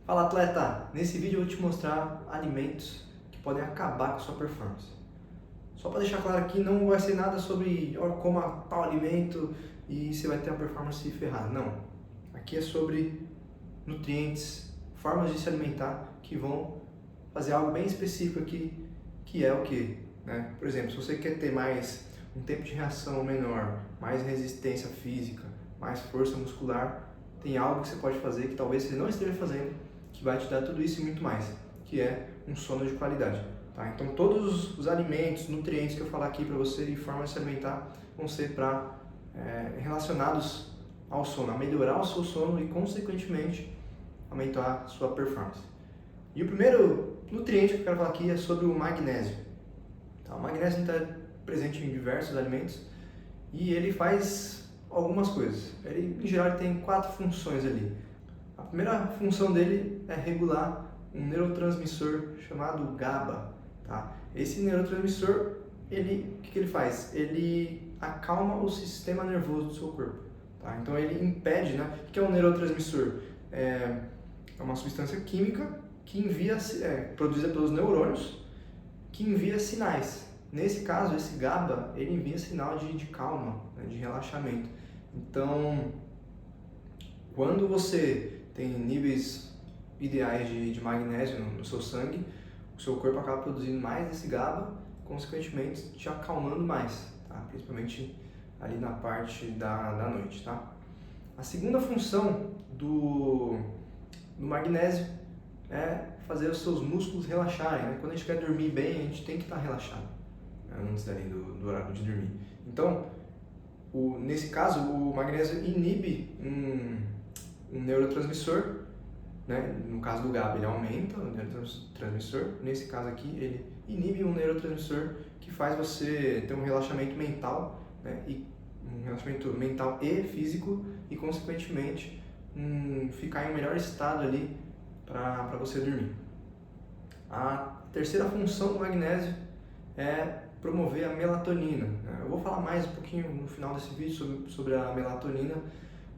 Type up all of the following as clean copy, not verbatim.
Fala atleta, nesse vídeo eu vou te mostrar alimentos que podem acabar com a sua performance. Só para deixar claro aqui, não vai ser nada sobre coma tal alimento e você vai ter uma performance ferrada, não. Aqui é sobre nutrientes, formas de se alimentar que vão fazer algo bem específico aqui, que é o que? Né? Por exemplo, se você quer ter um tempo de reação menor, mais resistência física, mais força muscular, tem algo que você pode fazer que talvez você não esteja fazendo, que vai te dar tudo isso e muito mais, que é um sono de qualidade. Tá? Então todos os alimentos, nutrientes que eu falar aqui para você e formas de se alimentar vão ser relacionados ao sono, a melhorar o seu sono e consequentemente aumentar a sua performance. E o primeiro nutriente que eu quero falar aqui é sobre o magnésio. Tá? O magnésio está presente em diversos alimentos e ele faz algumas coisas. Ele, em geral, ele tem 4 funções ali. A primeira função dele é regular um neurotransmissor chamado GABA. Tá? Esse neurotransmissor, o que ele faz? Ele acalma o sistema nervoso do seu corpo. Tá? Então ele impede, né? O que é um neurotransmissor? É uma substância química que produzida pelos neurônios, que envia sinais. Nesse caso, esse GABA, ele envia sinal de calma, né, de relaxamento. Então, quando você tem níveis ideais de magnésio no seu sangue, o seu corpo acaba produzindo mais desse GABA, consequentemente te acalmando mais, tá? Principalmente ali na parte da noite. Tá? A segunda função do magnésio é fazer os seus músculos relaxarem. Né? Quando a gente quer dormir bem, a gente tem que estar relaxado, né? Antes do horário de dormir. Então, nesse caso, o magnésio inibe um neurotransmissor, né? No caso do GABA, ele aumenta o neurotransmissor. Nesse caso aqui, ele inibe um neurotransmissor que faz você ter um relaxamento mental, né? E um relaxamento mental e físico e, consequentemente, ficar em um melhor estado ali para você dormir. A terceira função do magnésio é promover a melatonina. Eu vou falar mais um pouquinho no final desse vídeo sobre a melatonina,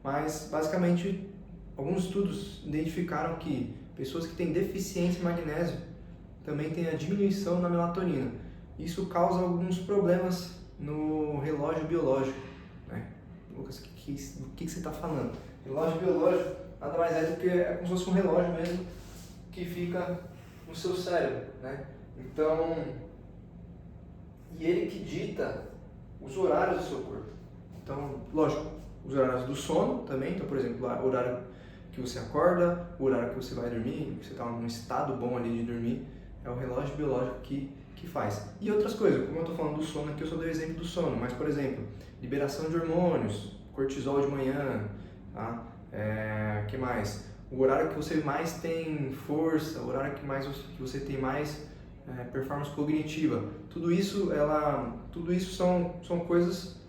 mas basicamente alguns estudos identificaram que pessoas que têm deficiência em magnésio também têm a diminuição na melatonina. Isso causa alguns problemas no relógio biológico. Né? Lucas, o que você está falando? Relógio biológico nada mais é do que é como se fosse um relógio mesmo que fica no seu cérebro. Né? Então, e ele que dita os horários do seu corpo. Então, lógico, os horários do sono também. Então, por exemplo, o horário que você acorda, o horário que você vai dormir, que você está num estado bom ali de dormir, é o relógio biológico que faz. E outras coisas, como eu estou falando do sono aqui, eu só dei o exemplo do sono, mas, por exemplo, liberação de hormônios, cortisol de manhã, tá? Que mais? O horário que você mais tem força, o horário que você tem mais performance cognitiva. Tudo isso são coisas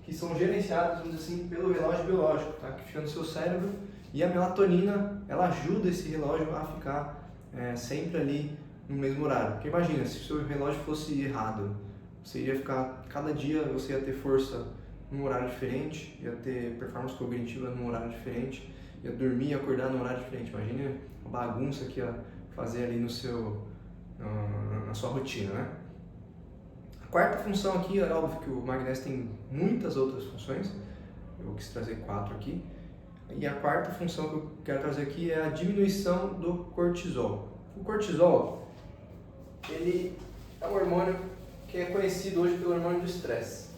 que são gerenciadas, vamos dizer assim, pelo relógio biológico, tá? Que fica no seu cérebro. E a melatonina, ela ajuda esse relógio a ficar sempre ali no mesmo horário. Porque imagina, se o seu relógio fosse errado, você iria ficar, cada dia você ia ter força num horário diferente, ia ter performance cognitiva num horário diferente, ia dormir e acordar num horário diferente. Imagina a bagunça que ia fazer ali na sua rotina, né? A quarta função aqui, é óbvio que o magnésio tem muitas outras funções, eu quis trazer 4 aqui, e a quarta função que eu quero trazer aqui é a diminuição do cortisol. O cortisol, ele é um hormônio que é conhecido hoje pelo hormônio do estresse,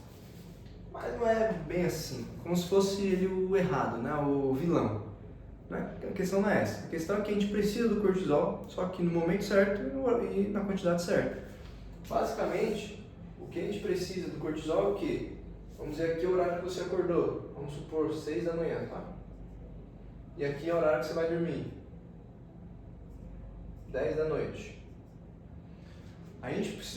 mas não é bem assim, como se fosse ele o errado, né? O vilão. Né? A questão não é essa, a questão é que a gente precisa do cortisol, só que no momento certo e na quantidade certa. Basicamente, o que a gente precisa do cortisol é o quê? Vamos dizer aqui o horário que você acordou, vamos supor 6 da manhã, tá? E aqui é o horário que você vai dormir, 10 da noite.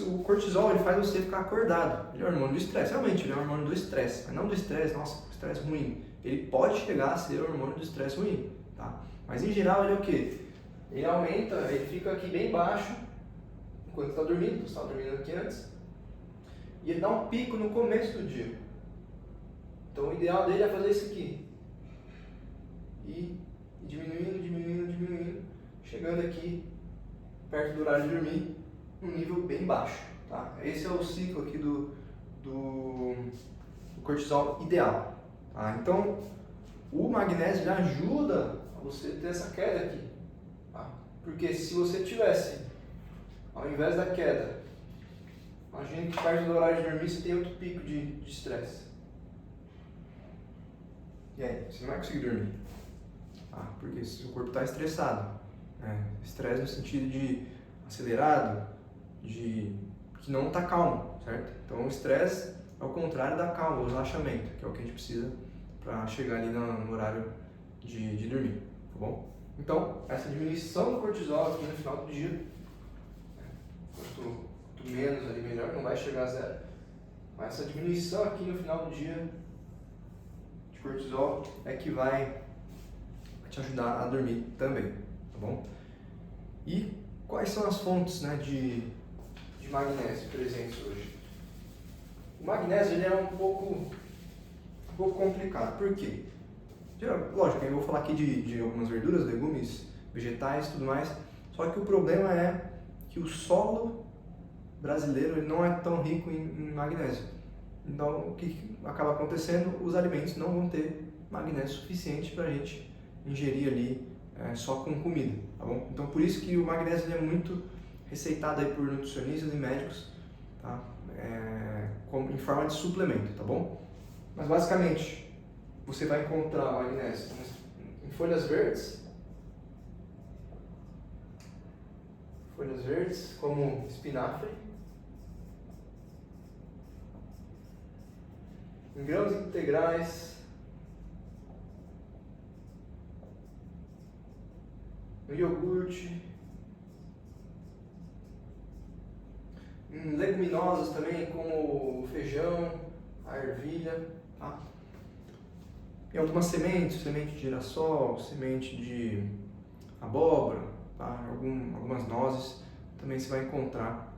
O cortisol ele faz você ficar acordado, ele é o hormônio do estresse, realmente ele é o hormônio do estresse, mas não do estresse, nossa, estresse ruim. Ele pode chegar a ser o hormônio do estresse ruim, tá? Mas em geral ele é o quê? Ele aumenta, ele fica aqui bem baixo enquanto está dormindo, você estava dormindo aqui antes, e ele dá um pico no começo do dia. Então o ideal dele é fazer isso aqui. E diminuindo, chegando aqui perto do horário de dormir, um nível bem baixo, tá? Esse é o ciclo aqui do cortisol ideal, tá? Então, o magnésio ele ajuda a você ter essa queda aqui, tá? Porque se você tivesse, ao invés da queda, imagine que perto do horário de dormir você tem outro pico de estresse. E aí, você não vai conseguir dormir. Porque o seu corpo está estressado. Estresse no sentido de acelerado, de que não está calmo, certo? Então o estresse é o contrário da calma, o relaxamento, que é o que a gente precisa para chegar ali no horário de dormir, tá bom? Então, essa diminuição do cortisol aqui no final do dia, quanto menos ali melhor, não vai chegar a zero, mas essa diminuição aqui no final do dia de cortisol é que vai te ajudar a dormir também, tá bom? E quais são as fontes, né, de magnésio presentes hoje? O magnésio ele é um pouco complicado, por quê? Lógico, eu vou falar aqui de algumas verduras, legumes, vegetais e tudo mais, só que o problema é que o solo brasileiro ele não é tão rico em magnésio. Então, o que acaba acontecendo? Os alimentos não vão ter magnésio suficiente para a gente ingerir ali só com comida, tá bom? Então, por isso que o magnésio ele é muito receitado aí por nutricionistas e médicos, tá? Em forma de suplemento, tá bom? Mas basicamente, você vai encontrar o magnésio em folhas verdes, como espinafre, em grãos integrais, no iogurte, em leguminosas também, como o feijão, a ervilha, tá? Em algumas sementes, semente de girassol, semente de abóbora, tá? Algumas nozes, também você vai encontrar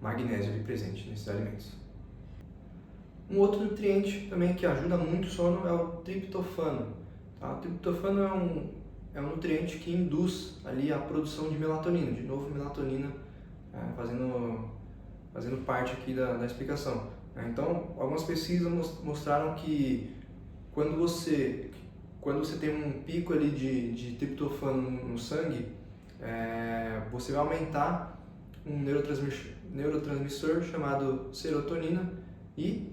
magnésio ali presente nesses alimentos. Um outro nutriente também que ajuda muito o sono é o triptofano, tá? O triptofano é um nutriente que induz ali a produção de melatonina, de novo melatonina fazendo parte aqui da explicação. Então, algumas pesquisas mostraram que quando você tem um pico ali de triptofano no sangue, você vai aumentar um neurotransmissor chamado serotonina e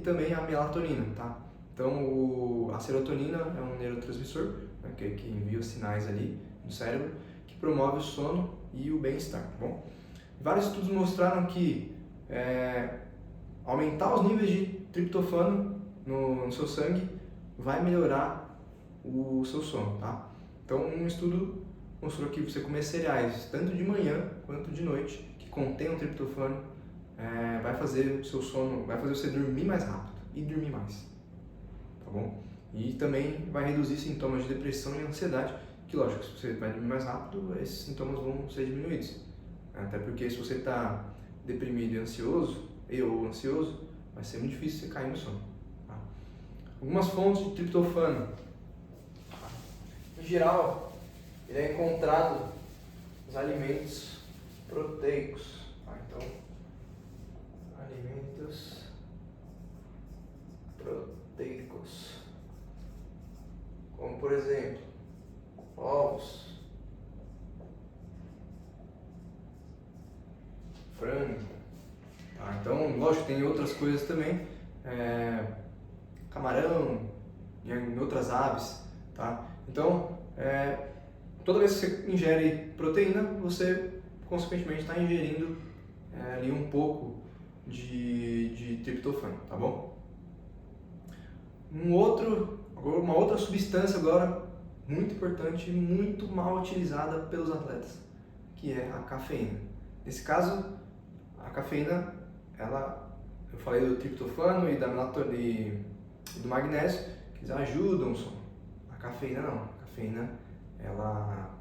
também a melatonina, tá? Então, a serotonina é um neurotransmissor, né, que envia os sinais ali no cérebro, que promove o sono e o bem-estar, tá bom? Vários estudos mostraram que aumentar os níveis de triptofano no seu sangue vai melhorar o seu sono, tá? Então, um estudo mostrou que você comer cereais, tanto de manhã quanto de noite, que contenham triptofano, vai fazer o seu sono, vai fazer você dormir mais rápido e dormir mais, tá bom? E também vai reduzir sintomas de depressão e ansiedade, que lógico, se você vai dormir mais rápido, esses sintomas vão ser diminuídos. Até porque se você está deprimido e ansioso, vai ser muito difícil você cair no sono, tá? Algumas fontes de triptofano. Em geral, ele é encontrado nos alimentos proteicos, tá? Então, alimentos proteicos, como por exemplo, ovos, frango, tá? Então, lógico, tem outras coisas também, camarão e em outras aves, tá? Então, toda vez que você ingere proteína, você consequentemente está ingerindo ali um pouco de triptofano, tá bom? Uma outra substância agora muito importante e muito mal utilizada pelos atletas, que é a cafeína. Nesse caso, a cafeína, eu falei do triptofano e da melatonina e do magnésio, que eles ajudam o sono. A cafeína não. A cafeína, ela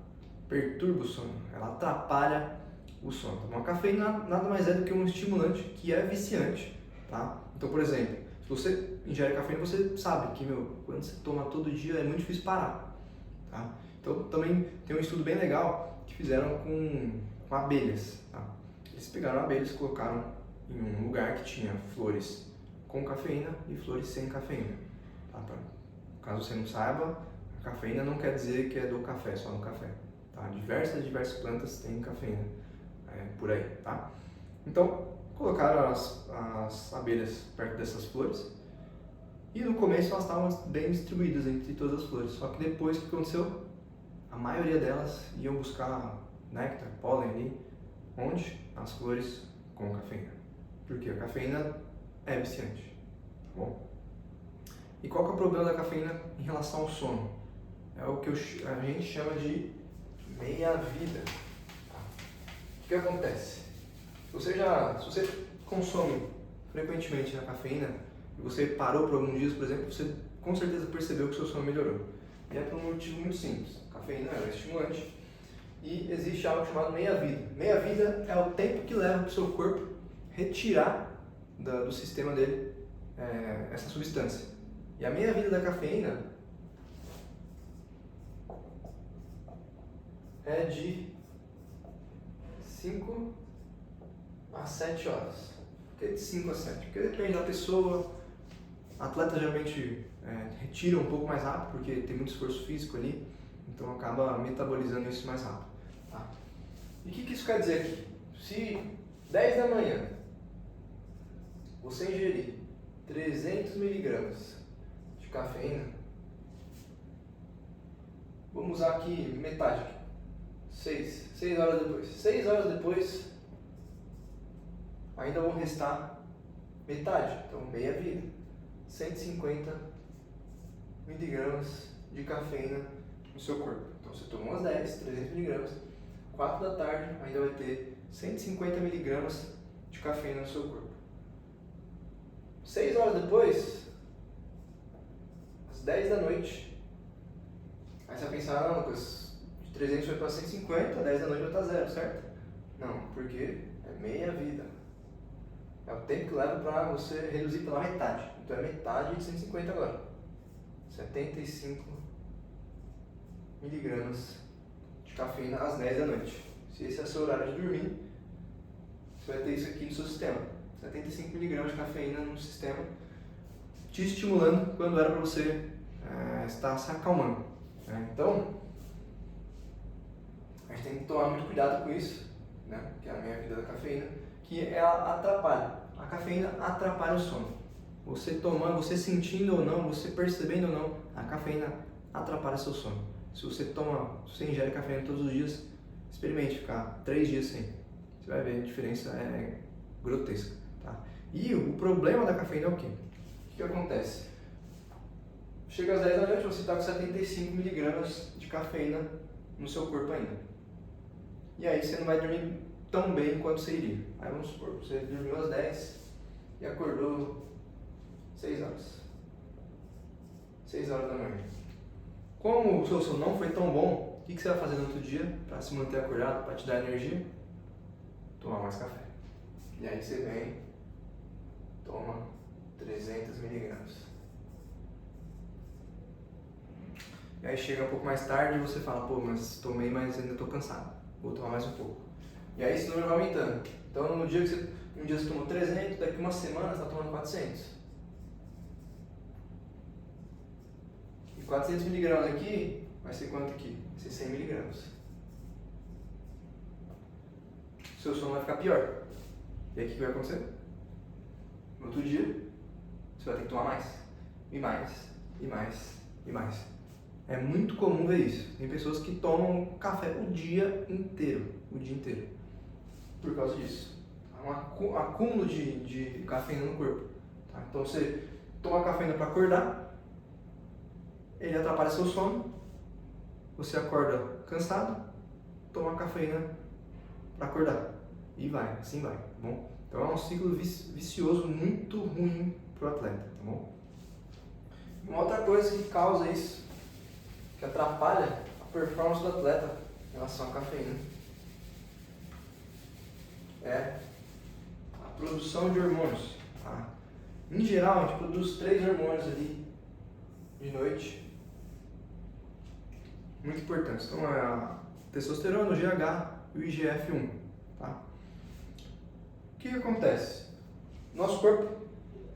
perturba o sono, ela atrapalha o sono. Então, a cafeína nada mais é do que um estimulante que é viciante, tá? Então, por exemplo, se você ingere cafeína, você sabe que, quando você toma todo dia é muito difícil parar, tá? Então também tem um estudo bem legal que fizeram com abelhas, tá? Eles pegaram abelhas e colocaram em um lugar que tinha flores com cafeína e flores sem cafeína, tá? Caso você não saiba, a cafeína não quer dizer que é do café, só no café, tá? Diversas plantas têm cafeína por aí, tá? Então, colocaram as abelhas perto dessas flores e no começo elas estavam bem distribuídas entre todas as flores, só que depois o que aconteceu? A maioria delas iam buscar néctar, pólen ali, onde? Nas flores com cafeína. Porque a cafeína é viciante, tá bom? E qual que é o problema da cafeína em relação ao sono? É o que a gente chama de meia-vida. Tá? O que acontece? Se você consome frequentemente a cafeína e você parou por alguns dias, por exemplo, você com certeza percebeu que o seu sono melhorou. E é por um motivo muito simples. A cafeína é um estimulante e existe algo chamado meia-vida. Meia-vida é o tempo que leva para o seu corpo retirar do sistema dele essa substância. E a meia-vida da cafeína é de 5 a 7 horas. Por que de 5 a 7? Porque depende da pessoa. Atletas geralmente retiram um pouco mais rápido, porque tem muito esforço físico ali, então acaba metabolizando isso mais rápido. Tá? E o que isso quer dizer aqui? Se 10 da manhã você ingerir 300 miligramas de cafeína, vamos usar aqui metade, 6 horas depois. 6 horas depois, ainda vão restar metade, então meia vida, 150 miligramas de cafeína no seu corpo. Então você tomou umas 10, 300 miligramas, 4 da tarde ainda vai ter 150 miligramas de cafeína no seu corpo. 6 horas depois, às 10 da noite, aí você vai pensar, não, Lucas, de 300 foi para 150, 10 da noite vai estar zero, certo? Não, porque é meia vida. É o tempo que leva para você reduzir pela metade. Então é metade de 150 agora. 75 miligramas de cafeína às 10 da noite. Se esse é o seu horário de dormir, você vai ter isso aqui no seu sistema. 75 miligramas de cafeína no sistema, te estimulando quando era para você estar se acalmando. Então, a gente tem que tomar muito cuidado com isso, né? Que é a minha vida da cafeína, que ela atrapalha. A cafeína atrapalha o sono. Você tomando, você sentindo ou não, você percebendo ou não, a cafeína atrapalha seu sono. Se você ingere cafeína todos os dias, experimente ficar 3 dias sem. Você vai ver, a diferença é grotesca. Tá? E o problema da cafeína é o quê? O que acontece? Chega às 10 da noite, você está com 75 miligramas de cafeína no seu corpo ainda. E aí você não vai dormir tão bem quanto você iria. Aí vamos supor, você dormiu às 10 e acordou 6 horas. 6 horas da manhã. Como o seu sono não foi tão bom, o que você vai fazer no outro dia para se manter acordado, para te dar energia? Tomar mais café. E aí você vem, toma 300 miligramas. E aí chega um pouco mais tarde e você fala, pô, mas tomei, mas ainda estou cansado. Vou tomar mais um pouco. E aí esse número vai aumentando. Então um dia você tomou 300, daqui uma semana você está tomando 400. E 400 miligramas aqui, vai ser quanto aqui? Vai ser 100 miligramas. Seu sono vai ficar pior. E aí o que vai acontecer? No outro dia, você vai ter que tomar mais. E mais, e mais, e mais. É muito comum ver isso. Tem pessoas que tomam café o dia inteiro. Por causa disso. Há um acúmulo de cafeína no corpo. Tá? Então você toma cafeína para acordar, ele atrapalha seu sono, você acorda cansado, toma cafeína para acordar. E vai, assim vai, tá bom? Então é um ciclo vicioso muito ruim para o atleta, tá bom? Uma outra coisa que causa isso, que atrapalha a performance do atleta em relação à cafeína, é a produção de hormônios. Tá? Em geral, a gente produz 3 hormônios ali de noite muito importantes. Então, é a testosterona, o GH e o IGF-1. Tá? O que acontece? Nosso corpo,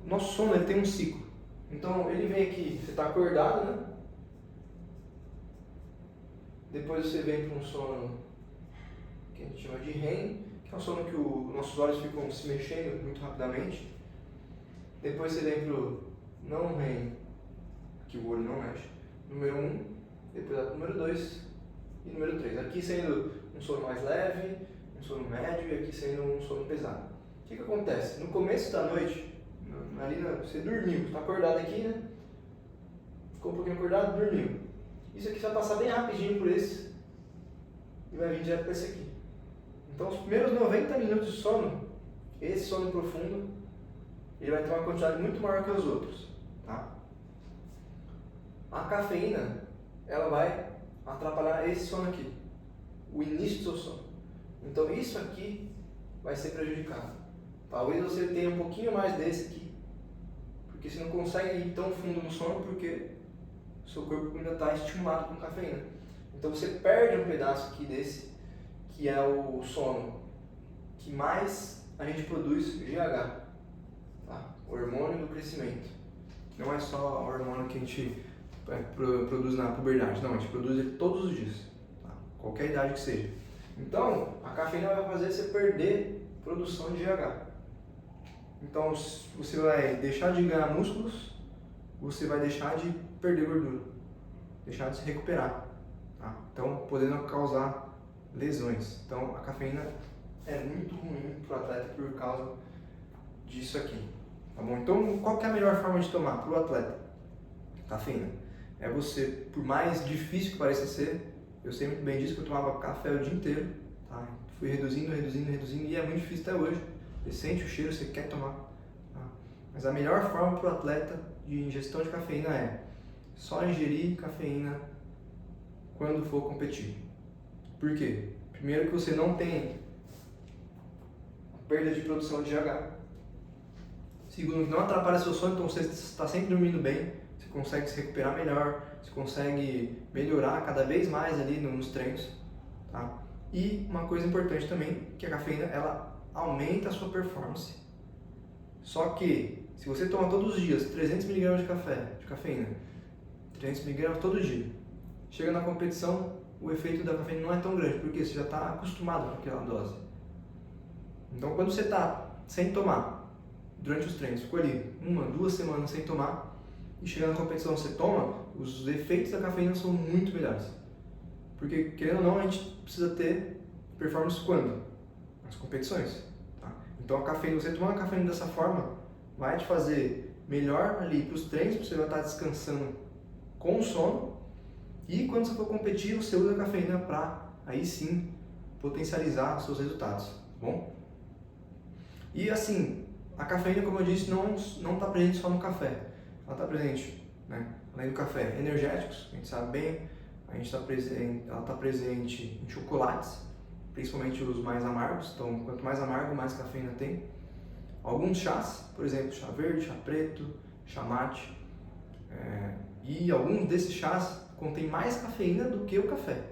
nosso sono, ele tem um ciclo. Então, ele vem aqui, você está acordado, né? Depois você vem para um sono que a gente chama de REM, que é um sono que nossos olhos ficam se mexendo muito rapidamente. Depois você vem para o não REM, que o olho não mexe. Número 1, depois número 2 e número 3. Aqui sendo um sono mais leve, um sono médio e aqui sendo um sono pesado. O que acontece? No começo da noite, você dormiu, está acordado aqui, né? Ficou um pouquinho acordado, dormiu. Isso aqui vai passar bem rapidinho por esse e vai vir direto para esse aqui. Então, os primeiros 90 minutos de sono, esse sono profundo, ele vai ter uma quantidade muito maior que os outros. Tá? A cafeína, ela vai atrapalhar esse sono aqui, o início do seu sono. Então, isso aqui vai ser prejudicado. Talvez você tenha um pouquinho mais desse aqui, porque você não consegue ir tão fundo no sono porque o seu corpo ainda está estimulado com cafeína. Então você perde um pedaço aqui desse, que é o sono que mais a gente produz GH, tá? O hormônio do crescimento. Não é só o hormônio que a gente produz na puberdade, não, a gente produz ele todos os dias, tá? Qualquer idade que seja. Então, a cafeína vai fazer você perder produção de GH. Então, você vai deixar de ganhar músculos, você vai deixar de perder gordura, deixar de se recuperar, tá? Então, podendo causar lesões. Então, a cafeína é muito ruim para o atleta por causa disso aqui, tá bom? Então, qual que é a melhor forma de tomar para o atleta? Cafeína. É você, por mais difícil que pareça ser, eu sei muito bem disso, que eu tomava café o dia inteiro, tá? Fui reduzindo e é muito difícil até hoje. Você sente o cheiro, você quer tomar, tá? Mas a melhor forma para o atleta de ingestão de cafeína é só ingerir cafeína quando for competir. Por quê? Primeiro que você não tem perda de produção de GH. Segundo, que não atrapalha seu sono, então você está sempre dormindo bem, você consegue se recuperar melhor, você consegue melhorar cada vez mais ali nos treinos, tá? E uma coisa importante também, que a cafeína, ela aumenta a sua performance. Só que, se você toma todos os dias 300 mg de cafeína, 300 mg todo dia, chega na competição, o efeito da cafeína não é tão grande, porque você já está acostumado com aquela dose. Então, quando você está sem tomar, durante os treinos, ficou ali 1, 2 semanas sem tomar, e chega na competição, você toma, os efeitos da cafeína são muito melhores. Porque, querendo ou não, a gente precisa ter performance quando? Nas competições. Tá? Então, a cafeína, você tomar a cafeína dessa forma, vai te fazer melhor ali para os treinos, porque você vai estar descansando com o sono. E quando você for competir, você usa a cafeína para, aí sim, potencializar os seus resultados. Tá bom? E assim, a cafeína, como eu disse, não está presente só no café. Ela está presente, né? Além do café, energéticos, a gente sabe bem. Ela está presente em chocolates, principalmente os mais amargos. Então, quanto mais amargo, mais cafeína tem. Alguns chás, por exemplo, chá verde, chá preto, chá mate. E alguns desses chás contêm mais cafeína do que o café,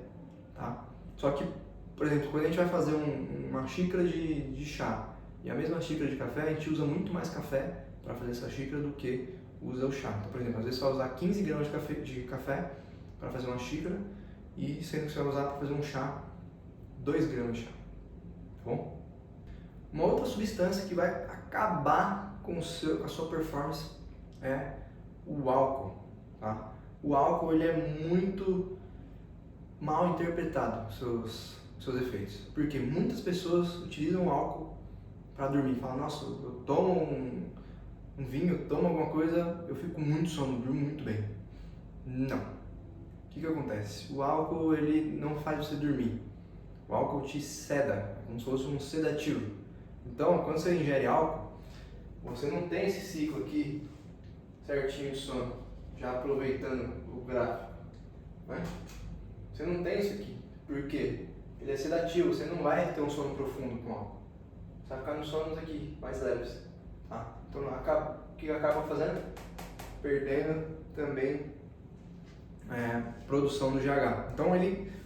tá? Só que, por exemplo, quando a gente vai fazer uma xícara de chá e a mesma xícara de café, a gente usa muito mais café para fazer essa xícara do que usa o chá. Então, por exemplo, às vezes você vai usar 15 gramas de café para fazer uma xícara e sendo que você vai usar para fazer um chá 2 gramas de chá, tá bom? Uma outra substância que vai acabar com a sua performance é o álcool, tá? O álcool, ele é muito mal interpretado, seus efeitos, porque muitas pessoas utilizam o álcool para dormir, falam, nossa, eu tomo um vinho, eu tomo alguma coisa, eu fico muito sono, durmo muito bem. Não. O que acontece? O álcool, ele não faz você dormir. O álcool te seda, é como se fosse um sedativo. Então, quando você ingere álcool, você não tem esse ciclo aqui certinho de sono, já aproveitando o gráfico, né? Você não tem isso aqui. Por quê? Ele é sedativo, você não vai ter um sono profundo com álcool. Você vai ficar nos sonos aqui, mais leves. Tá? Então, o que acaba fazendo? Perdendo também produção do GH. Então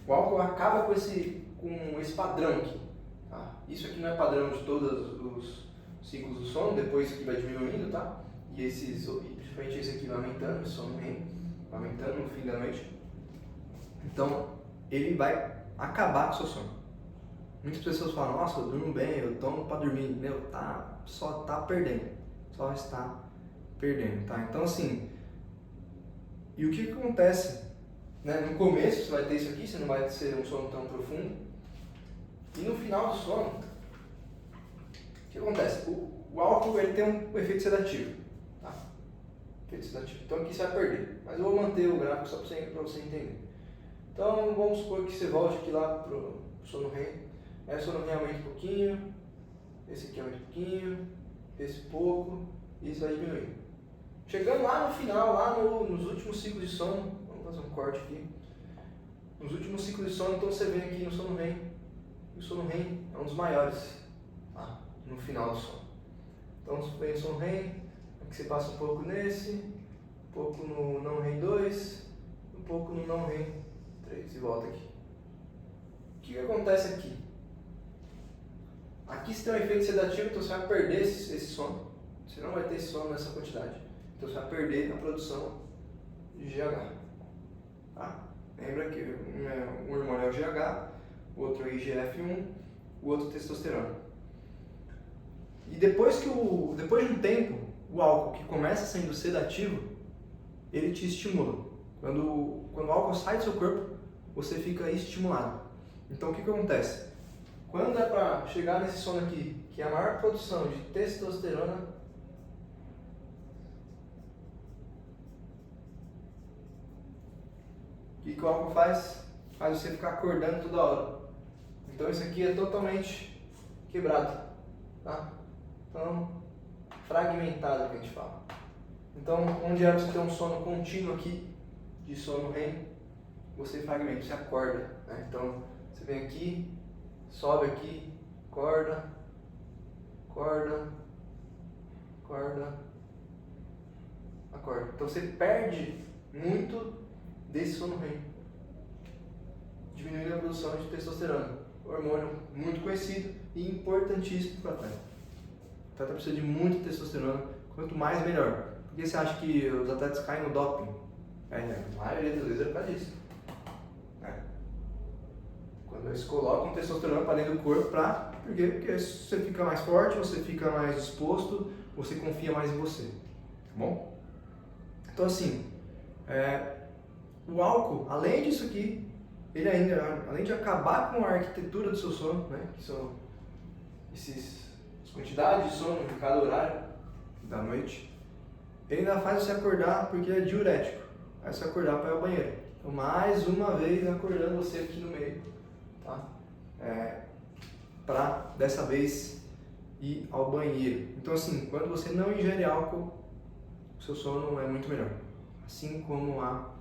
o álcool acaba com esse padrão aqui. Tá? Isso aqui não é padrão de todos os ciclos do sono, depois isso aqui vai diminuindo, tá? E principalmente esse aqui vai aumentando, o sono REM, vai aumentando no fim da noite. Então ele vai acabar com o seu sono. Muitas pessoas falam, nossa, eu durmo bem, eu tomo para dormir. Meu, só está perdendo. Só está perdendo, tá? Então assim, e o que acontece? Né? No começo você vai ter isso aqui, você não vai ter um sono tão profundo. E no final do sono, o que acontece? O álcool ele tem um efeito sedativo. Tá? Efeito sedativo. Então aqui você vai perder. Mas eu vou manter o gráfico só para você entender. Então vamos supor que você volte aqui lá para o sono REM. Aí o sono REM aumenta um pouquinho, esse aqui aumenta um pouquinho, esse pouco, e isso vai diminuindo. Chegando lá no final, lá nos últimos ciclos de sono, vamos fazer um corte aqui. Nos últimos ciclos de sono, então você vem aqui no sono REM. E o sono REM é um dos maiores, tá? No final do sono. Então você vem no sono REM, aqui você passa um pouco nesse, um pouco no não REM 2, um pouco no não REM 3 e volta aqui. O que acontece aqui? Aqui você tem um efeito sedativo, então você vai perder esse sono. Você não vai ter esse sono nessa quantidade. Então você vai perder a produção de GH. Tá? Lembra que um hormônio é o GH, o outro é o IGF-1, o outro é testosterona. E depois de um tempo, o álcool que começa sendo sedativo, ele te estimula. Quando o álcool sai do seu corpo, você fica estimulado. Então o que acontece? Quando é para chegar nesse sono aqui, que é a maior produção de testosterona, o que o álcool faz? Faz você ficar acordando toda hora. Então isso aqui é totalmente quebrado, tá? Então, fragmentado que a gente fala. Então, onde era para você ter um sono contínuo aqui, de sono REM, você fragmenta, você acorda, né? Então, você vem aqui, sobe aqui, acorda, acorda, acorda. Então você perde muito desse sono REM, diminuindo a produção de testosterona, hormônio muito conhecido e importantíssimo para o atleta. O atleta precisa de muita testosterona, quanto mais melhor. Por que você acha que os atletas caem no doping? A maioria das vezes é por causa disso. Quando eles colocam testosterona para dentro do corpo, por quê? Porque você fica mais forte, você fica mais disposto, você confia mais em você, tá bom? Então assim, o álcool, além disso aqui, ele ainda, além de acabar com a arquitetura do seu sono, né, que são as quantidades de sono em cada horário da noite, ele ainda faz você acordar porque é diurético, faz você acordar para ir ao banheiro. Então mais uma vez acordando você aqui no meio, tá? Para dessa vez ir ao banheiro. Então assim, quando você não ingere álcool, o seu sono é muito melhor, assim como a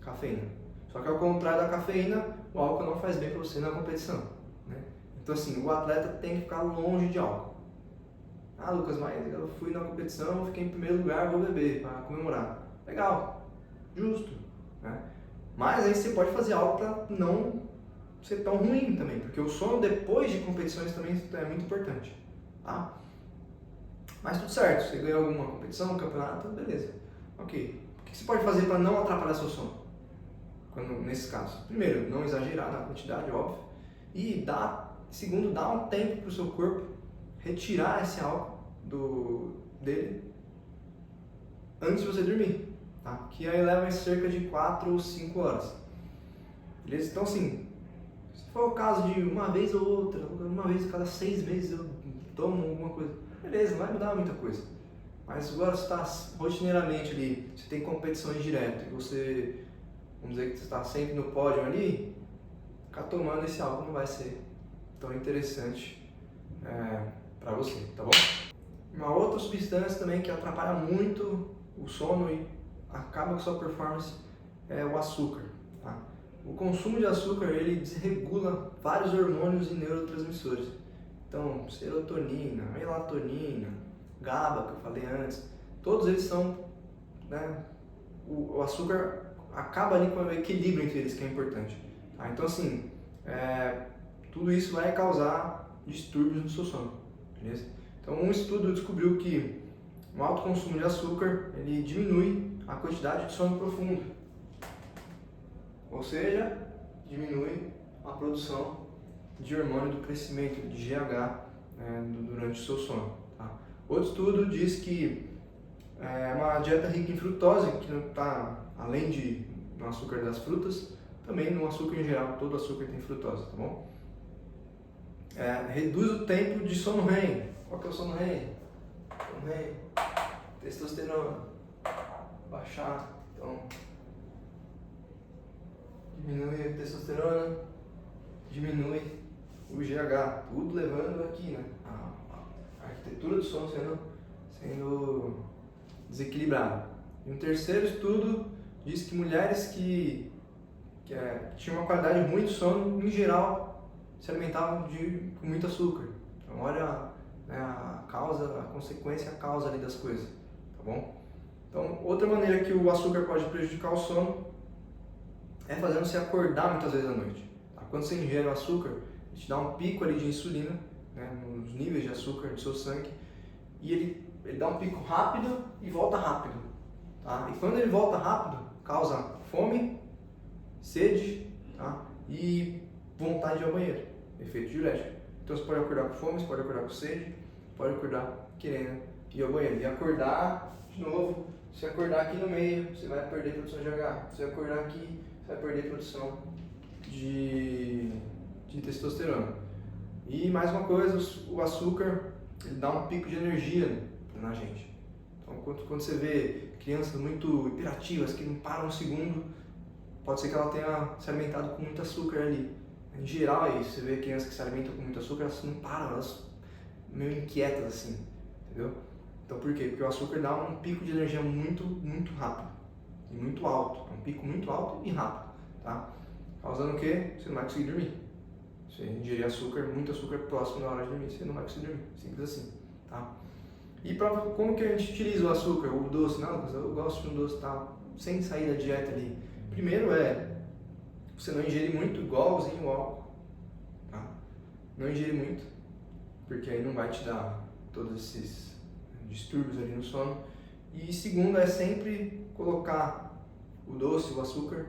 cafeína. Só que ao contrário da cafeína, o álcool não faz bem para você na competição, né? Então assim, o atleta tem que ficar longe de álcool. Ah, Lucas, mas eu fui na competição, fiquei em primeiro lugar, vou beber para comemorar. Legal, justo, né? Mas aí você pode fazer algo para não ser tão ruim também, porque o sono depois de competições também é muito importante, tá? Mas tudo certo, você ganhou alguma competição, campeonato, beleza. Ok, o que você pode fazer para não atrapalhar seu sono? Nesse caso, primeiro, não exagerar na quantidade, óbvio, e segundo, dar um tempo para o seu corpo retirar esse álcool dele antes de você dormir, tá? Que aí leva cerca de 4 ou 5 horas, beleza? Então assim, se for o caso de uma vez ou outra, uma vez a cada 6 meses eu tomo alguma coisa, beleza, não vai mudar muita coisa. Mas agora você está rotineiramente ali, você tem competições direto e você, vamos dizer que você está sempre no pódio ali, ficar tomando esse álcool não vai ser tão interessante para você, tá bom? Uma outra substância também que atrapalha muito o sono e acaba com a sua performance é o açúcar, tá? O consumo de açúcar, ele desregula vários hormônios e neurotransmissores. Então, serotonina, melatonina, GABA, que eu falei antes, todos eles são, né, o açúcar acaba ali com o equilíbrio entre eles, que é importante. Tá? Então, assim, tudo isso vai causar distúrbios no seu sono, beleza? Então, um estudo descobriu que o alto consumo de açúcar, ele diminui a quantidade de sono profundo, ou seja, diminui a produção de hormônio do crescimento, de GH, durante o seu sono. Tá? Outro estudo diz que uma dieta rica em frutose, que não está além no açúcar das frutas, também no açúcar em geral, todo açúcar tem frutose, tá bom? Reduz o tempo de sono REM. Qual que é o sono REM? Sono REM, testosterona, baixar, então diminui a testosterona, diminui o GH, tudo levando aqui, né? A arquitetura do sono sendo desequilibrada. E um terceiro estudo diz que mulheres que tinham uma qualidade ruim de sono, em geral, se alimentavam com muito açúcar. Então, olha, né, a consequência, a causa ali das coisas, tá bom? Então, outra maneira que o açúcar pode prejudicar o sono é fazendo você acordar muitas vezes à noite. Tá? Quando você ingere o açúcar, ele te dá um pico ali de insulina, né, nos níveis de açúcar do seu sangue, e ele dá um pico rápido e volta rápido. Tá? E quando ele volta rápido, causa fome, sede, tá? E vontade de ir ao banheiro, efeito diurético. Então você pode acordar com fome, você pode acordar com sede, pode acordar querendo ir ao banheiro. E acordar, de novo, se acordar aqui no meio, você vai perder produção de H. Se acordar aqui, você vai perder produção de testosterona. E mais uma coisa, o açúcar, ele dá um pico de energia na gente. Então quando você vê crianças muito hiperativas, que não param um segundo, pode ser que ela tenha se alimentado com muito açúcar ali. Em geral é isso, você vê crianças que se alimentam com muito açúcar, elas não param, elas meio inquietas assim, entendeu? Então por quê? Porque o açúcar dá um pico de energia muito, muito rápido e muito alto, é um pico muito alto e rápido, tá? Causando o quê? Você não vai conseguir dormir. Se você ingerir açúcar, muito açúcar próximo da hora de dormir, você não vai conseguir dormir, simples assim, tá? E como que a gente utiliza o açúcar, o doce? Não, eu gosto de um doce, tá? Sem sair da dieta ali. Primeiro você não ingerir muito, igualzinho o álcool, tá? Não ingerir muito, porque aí não vai te dar todos esses distúrbios ali no sono. E segundo é sempre colocar o doce, o açúcar,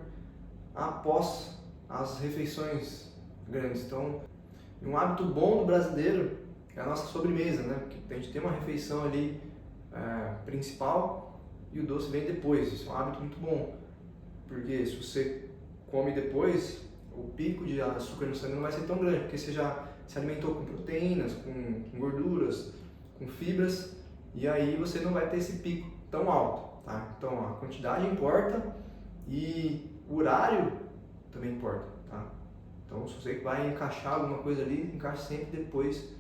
após as refeições grandes. Então, um hábito bom do brasileiro é a nossa sobremesa, né? Porque a gente tem uma refeição ali principal e o doce vem depois. Isso é um hábito muito bom, porque se você come depois, o pico de açúcar no sangue não vai ser tão grande, porque você já se alimentou com proteínas, com gorduras, com fibras, e aí você não vai ter esse pico tão alto, tá? Então a quantidade importa e o horário também importa, tá? Então se você vai encaixar alguma coisa ali, encaixe sempre depois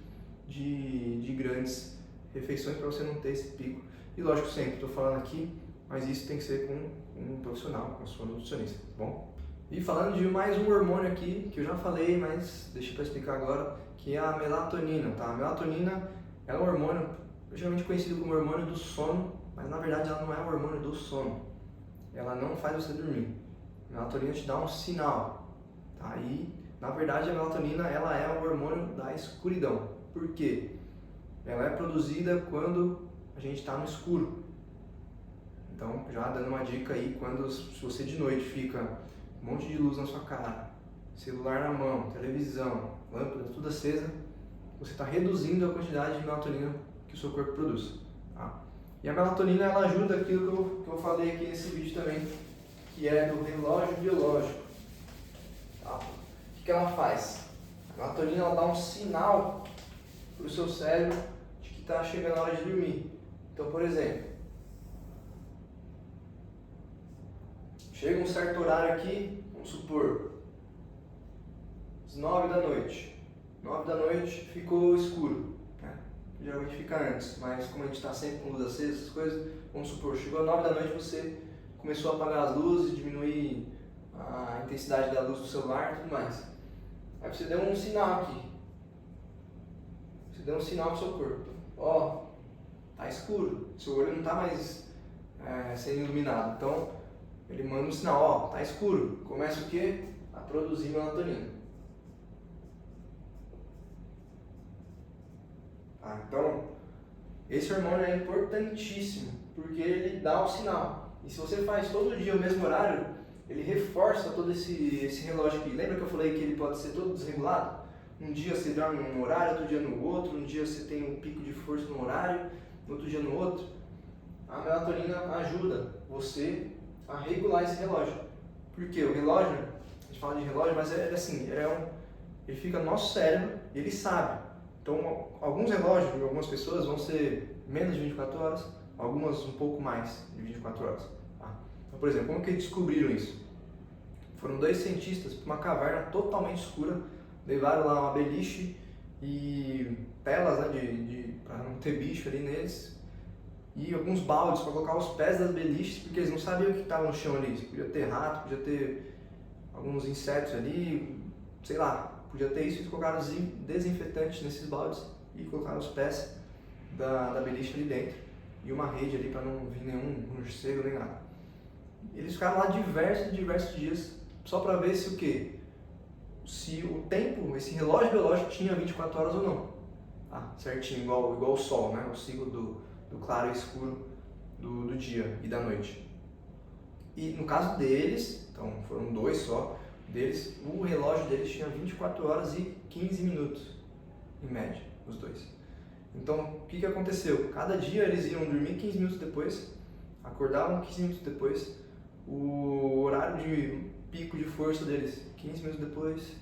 de grandes refeições para você não ter esse pico. E lógico, sempre estou falando aqui, mas isso tem que ser com um profissional, com a sua nutricionista, tá bom? E falando de mais um hormônio aqui, que eu já falei, mas deixa para explicar agora, que é a melatonina, tá? A melatonina é um hormônio geralmente conhecido como hormônio do sono, mas na verdade ela não é um hormônio do sono. Ela não faz você dormir. A melatonina te dá um sinal, tá? E na verdade a melatonina ela é um hormônio da escuridão. Por quê? Ela é produzida quando a gente está no escuro. Então, já dando uma dica aí, se você de noite fica um monte de luz na sua cara, celular na mão, televisão, lâmpada, tudo acesa, você está reduzindo a quantidade de melatonina que o seu corpo produz. Tá? E a melatonina ela ajuda aquilo que eu falei aqui nesse vídeo também, que é do relógio biológico. Tá? O que ela faz? A melatonina ela dá um sinal para o seu cérebro de que está chegando a hora de dormir. Então, por exemplo, chega um certo horário aqui, vamos supor, às 9 da noite. 9 da noite ficou escuro, né? Geralmente fica antes, mas como a gente está sempre com luz acesa, essas coisas, vamos supor, chegou às 9 da noite, você começou a apagar as luzes, diminuir a intensidade da luz do celular e tudo mais. Aí você deu um sinal aqui. Você deu um sinal pro seu corpo. Ó, tá escuro, seu olho não está mais sendo iluminado. Então, ele manda um sinal, ó, tá escuro. Começa o quê? A produzir melatonina. Então, esse hormônio é importantíssimo, porque ele dá o sinal. E se você faz todo dia o mesmo horário, ele reforça todo esse relógio aqui. Lembra que eu falei que ele pode ser todo desregulado? Um dia você dorme num horário, outro dia no outro, um dia você tem um pico de força no horário, outro dia no outro. A melatonina ajuda você a regular esse relógio. Porque o relógio, a gente fala de relógio, mas é assim, ele fica no nosso cérebro e ele sabe. Então, alguns relógios de algumas pessoas vão ser menos de 24 horas, algumas um pouco mais de 24 horas. Tá? Então, por exemplo, como que eles descobriram isso? Foram 2 cientistas para uma caverna totalmente escura, levaram lá uma beliche e telas, né, para não ter bicho ali neles, e alguns baldes para colocar os pés das beliches, porque eles não sabiam o que estava no chão ali. Podia ter rato, podia ter alguns insetos ali, sei lá, podia ter isso. Eles colocaram desinfetante nesses baldes e colocaram os pés da beliche ali dentro e uma rede ali para não vir nenhum morcego nem nada. Eles ficaram lá diversos dias só para ver se o quê? Se o tempo, esse relógio biológico tinha 24 horas ou não. Tá? Certinho, igual o sol, né? O ciclo do claro e escuro do dia e da noite. E no caso deles, então foram 2 só, o relógio deles tinha 24 horas e 15 minutos, em média, os 2. Então, o que aconteceu? Cada dia eles iam dormir 15 minutos depois, acordavam 15 minutos depois, o horário de pico de força deles 15 minutos depois,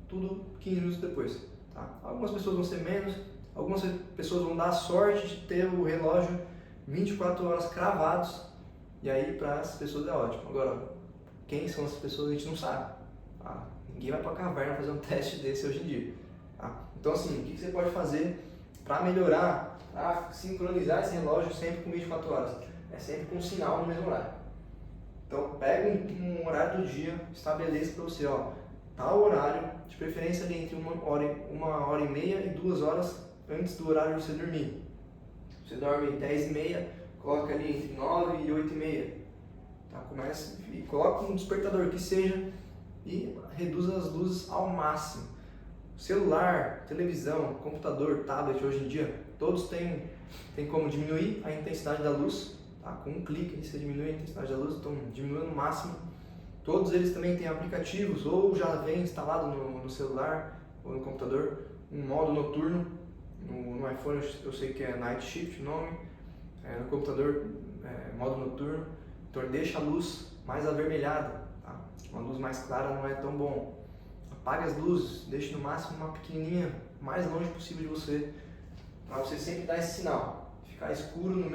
tudo 15 minutos depois. Tá? Algumas pessoas vão ser menos, algumas pessoas vão dar a sorte de ter o relógio 24 horas cravados, e aí para as pessoas é ótimo. Agora, quem são essas pessoas a gente não sabe. Tá? Ninguém vai para a caverna fazer um teste desse hoje em dia. Tá? Então assim, o que você pode fazer para melhorar, para sincronizar esse relógio sempre com 24 horas? É sempre com um sinal no mesmo horário. Então pega um horário do dia, estabeleça para você, ó, tal horário, de preferência ali entre 1h30 e 2 horas antes do horário de você dormir. Você dorme 10h30, coloca ali entre 9 e 8h30. Tá? Comece e coloca um despertador que seja e reduza as luzes ao máximo. Celular, televisão, computador, tablet, hoje em dia, todos têm como diminuir a intensidade da luz. Tá? Com um clique você diminui a intensidade da luz, então diminui no máximo. Todos eles também têm aplicativos ou já vem instalado no celular ou no computador um modo noturno. No iPhone eu sei que é Night Shift o nome, no computador modo noturno. Então deixa a luz mais avermelhada, tá? Uma luz mais clara não é tão bom. Apague as luzes, deixe no máximo uma pequenininha, mais longe possível de você, para você sempre dar esse sinal. Ficar escuro no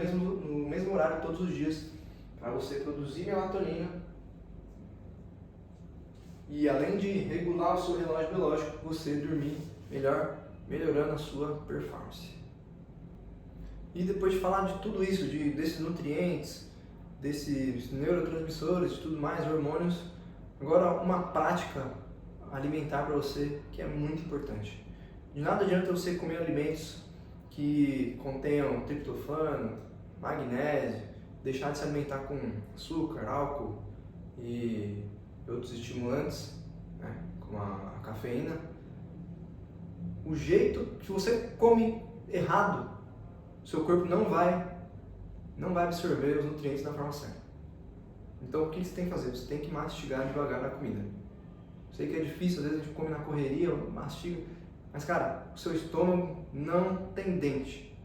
mesmo horário todos os dias, para você produzir melatonina e além de regular o seu relógio biológico, você dormir melhor, melhorando a sua performance. E depois de falar de tudo isso, desses nutrientes, desses neurotransmissores e tudo mais, hormônios, agora uma prática alimentar para você que é muito importante. De nada adianta você comer alimentos que contenham triptofano, magnésio, deixar de se alimentar com açúcar, álcool e outros estimulantes, né, como a cafeína. O jeito que você come errado, seu corpo não vai absorver os nutrientes da forma certa. Então o que você tem que fazer? Você tem que mastigar devagar a comida. Sei que é difícil, às vezes a gente come na correria, mastiga, mas cara, o seu estômago não tem dente.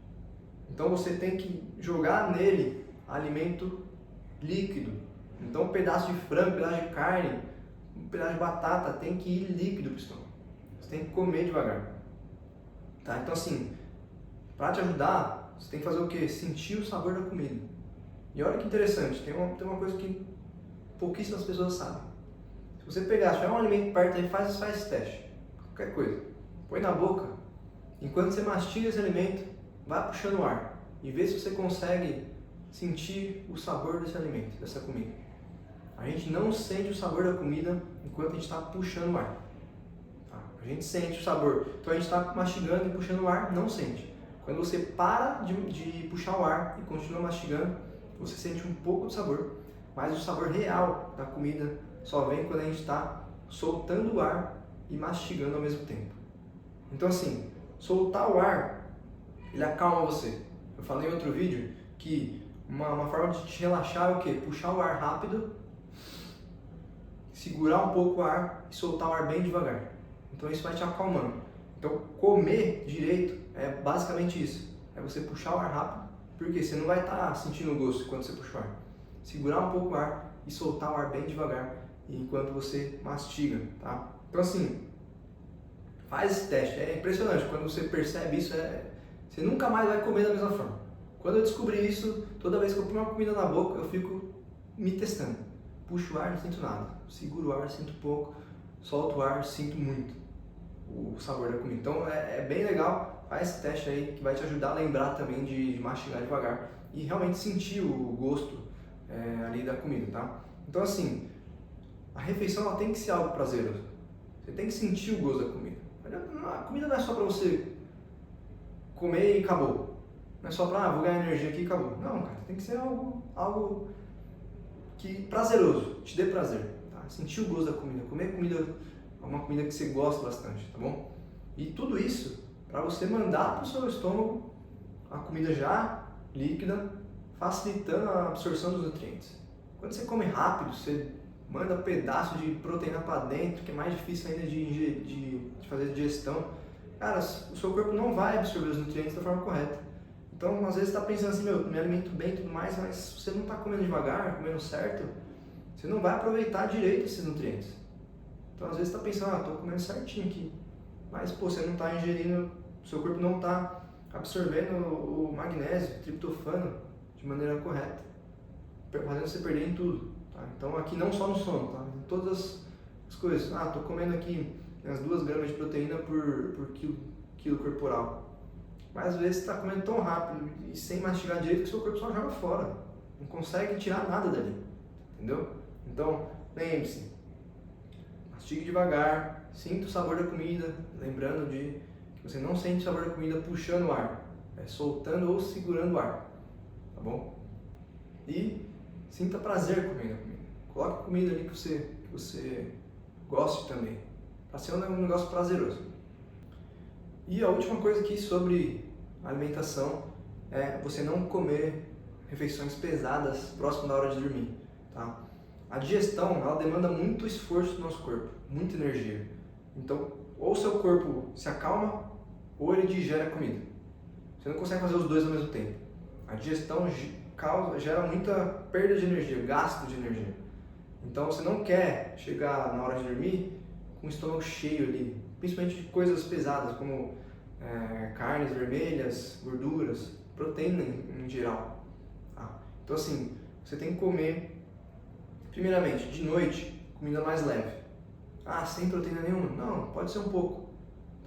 Então você tem que jogar nele alimento líquido. Então um pedaço de frango, um pedaço de carne, um pedaço de batata tem que ir líquido para o estômago. Você tem que comer devagar. Tá? Então assim, para te ajudar, você tem que fazer o quê? Sentir o sabor da comida. E olha que interessante, tem uma coisa que pouquíssimas pessoas sabem. Se você pegar, se tiver um alimento perto aí, faz esse teste. Qualquer coisa. Põe na boca. Enquanto você mastiga esse alimento, vai puxando o ar. E vê se você consegue sentir o sabor desse alimento, dessa comida. A gente não sente o sabor da comida enquanto a gente está puxando o ar. Tá? A gente sente o sabor. Então a gente está mastigando e puxando o ar, não sente. Quando você para de puxar o ar e continua mastigando, você sente um pouco de sabor. mas o sabor real da comida só vem quando a gente está soltando o ar e mastigando ao mesmo tempo. Então assim, soltar o ar, ele acalma você. Eu falei em outro vídeo que uma forma de te relaxar é o quê? Puxar o ar rápido, segurar um pouco o ar e soltar o ar bem devagar. Então isso vai te acalmando. Então comer direito é basicamente isso. É você puxar o ar rápido, porque você não vai estar sentindo o gosto quando você puxa o ar. Segurar um pouco o ar e soltar o ar bem devagar enquanto você mastiga, tá? Então assim, faz esse teste. É impressionante, quando você percebe isso, você nunca mais vai comer da mesma forma. Quando eu descobri isso, toda vez que eu ponho uma comida na boca, eu fico me testando. Puxo o ar, não sinto nada. Seguro o ar, sinto pouco. Solto o ar, sinto muito o sabor da comida. Então é bem legal, faz esse teste aí que vai te ajudar a lembrar também de mastigar devagar e realmente sentir o gosto ali da comida, tá? Então assim, a refeição ela tem que ser algo prazeroso. Você tem que sentir o gosto da comida. A comida não é só para você comer e acabou. Não é só para, vou ganhar energia aqui e acabou. Não, cara, tem que ser algo que prazeroso, te dê prazer. Tá? Sentir o gosto da comida, comer comida, uma comida que você gosta bastante, tá bom? E tudo isso para você mandar para o seu estômago a comida já líquida, facilitando a absorção dos nutrientes. Quando você come rápido, você manda pedaço de proteína para dentro, que é mais difícil ainda de fazer digestão. Cara, o seu corpo não vai absorver os nutrientes da forma correta. Então, às vezes você está pensando assim, me alimento bem e tudo mais, mas se você não está comendo devagar, comendo certo, você não vai aproveitar direito esses nutrientes. Então, às vezes você está pensando, estou comendo certinho aqui, mas você não está ingerindo, o seu corpo não está absorvendo o magnésio, o triptofano de maneira correta, fazendo você perder em tudo. Tá? Então, aqui não só no sono, tá? Em todas as coisas. Estou comendo aqui as 2 gramas de proteína por quilo corporal. Mas às vezes você está comendo tão rápido e sem mastigar direito que o seu corpo só joga fora. Não consegue tirar nada dali. Entendeu? Então, lembre-se. Mastigue devagar, sinta o sabor da comida, lembrando de que você não sente o sabor da comida puxando o ar, soltando ou segurando o ar. Tá bom? E sinta prazer comendo a comida. Coloque a comida ali que você goste também. Para ser um negócio prazeroso. E a última coisa aqui sobre alimentação é você não comer refeições pesadas próximo da hora de dormir. Tá? A digestão ela demanda muito esforço do nosso corpo, muita energia. Então, ou seu corpo se acalma ou ele digere a comida. Você não consegue fazer os dois ao mesmo tempo. A digestão gera muita perda de energia, gasto de energia. Então você não quer chegar na hora de dormir com o estômago cheio ali, principalmente de coisas pesadas como carnes vermelhas, gorduras, proteína em geral. Tá? Então assim, você tem que comer, primeiramente, de noite, comida mais leve. Sem proteína nenhuma? Não, pode ser um pouco.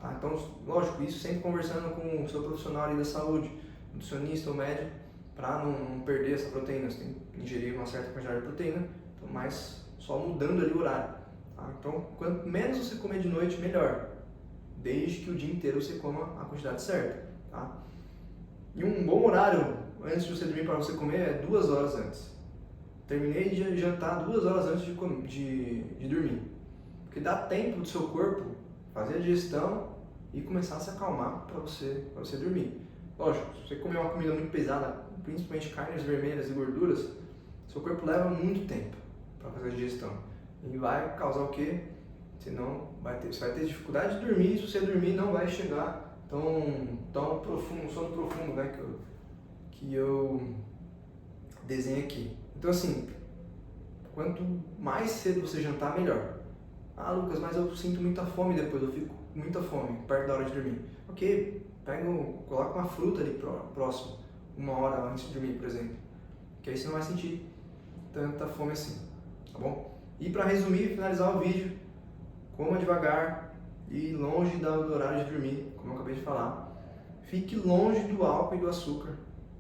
Tá? Então, lógico, isso sempre conversando com o seu profissional ali da saúde, nutricionista ou médico, para não perder essa proteína. Você tem que ingerir uma certa quantidade de proteína, então, mas só mudando ali o horário. Tá? Então, quanto menos você comer de noite, melhor. Desde que o dia inteiro você coma a quantidade certa. Tá? E um bom horário antes de você dormir para você comer é 2 horas antes. Terminei de jantar 2 horas antes de dormir. Porque dá tempo do seu corpo fazer a digestão e começar a se acalmar para você dormir. Lógico, se você comer uma comida muito pesada, principalmente carnes vermelhas e gorduras, seu corpo leva muito tempo para fazer a digestão. E vai causar o quê? Senão você vai ter dificuldade de dormir, e se você dormir não vai chegar tão profundo, um sono profundo, né, que eu desenho aqui. Então assim, quanto mais cedo você jantar, melhor. Lucas, mas eu sinto muita fome depois, eu fico com muita fome perto da hora de dormir. Ok, coloca uma fruta ali próximo, 1 hora antes de dormir, por exemplo. Que aí você não vai sentir tanta fome assim, tá bom? E para resumir e finalizar o vídeo, coma devagar e longe do horário de dormir, como eu acabei de falar. Fique longe do álcool e do açúcar,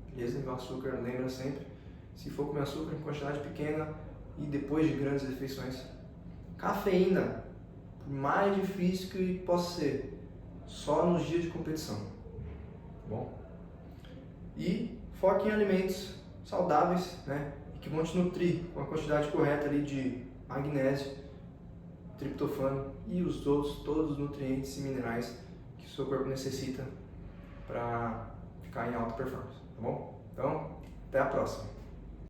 beleza? O açúcar, lembra sempre, se for comer açúcar em quantidade pequena e depois de grandes refeições. Cafeína, por mais difícil que possa ser, só nos dias de competição, tá bom? E foque em alimentos saudáveis, né? E que vão te nutrir com a quantidade correta ali de magnésio, triptofano e os outros, todos os nutrientes e minerais que o seu corpo necessita para ficar em alta performance, tá bom? Então, até a próxima!